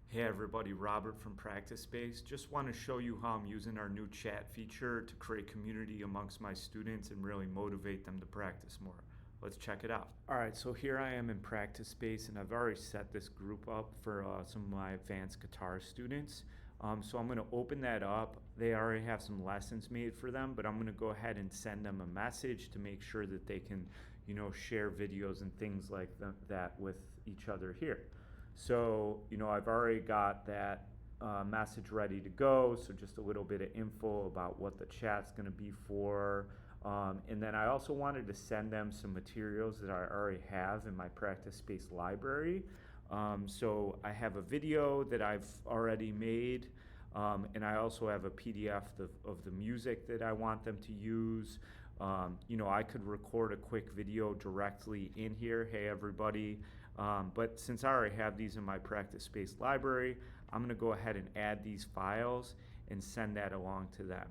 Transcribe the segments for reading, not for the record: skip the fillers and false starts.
Hey everybody, Robert from Practice Space. Just want to show you how I'm using our new chat feature to create community amongst my students and really motivate them to practice more. Let's check it out. All right, so here I am in Practice Space and I've already set this group up for some of my advanced guitar students. So I'm going to open that up. They already have some lessons made for them, but I'm going to go ahead and send them a message to make sure that they can, share videos and things like that with each other here. So, I've already got that message ready to go. So just a little bit of info about what the chat's going to be for. And then I also wanted to send them some materials that I already have in my Practice Space library. So I have a video that I've already made. And I also have a PDF of the music that I want them to use. I could record a quick video directly in here. Hey, everybody. But since I already have these in my Practice Space library, I'm going to go ahead and add these files and send that along to them.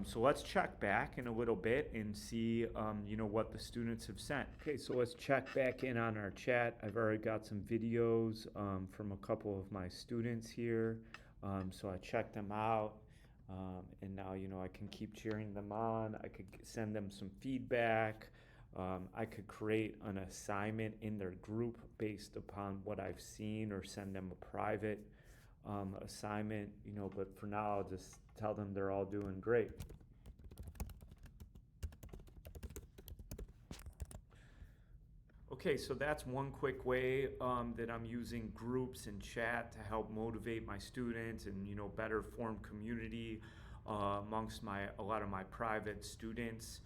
So let's check back in a little bit and see, what the students have sent. Okay, so let's check back in on our chat. I've already got some videos from a couple of my students here. So I checked them out. And now, I can keep cheering them on. I could send them some feedback. I could create an assignment in their group based upon what I've seen or send them a private assignment, but for now I'll just tell them they're all doing great. Okay, so that's one quick way that I'm using groups and chat to help motivate my students and better form community amongst a lot of my private students.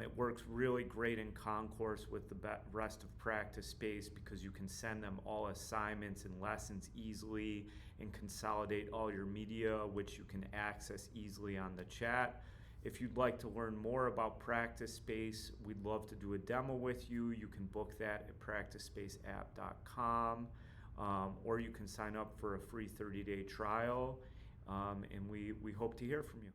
It works really great in Concourse with the rest of Practice Space because you can send them all assignments and lessons easily and consolidate all your media, which you can access easily on the chat. If you'd like to learn more about Practice Space, we'd love to do a demo with you. You can book that at practicespaceapp.com, or you can sign up for a free 30-day trial, and we hope to hear from you.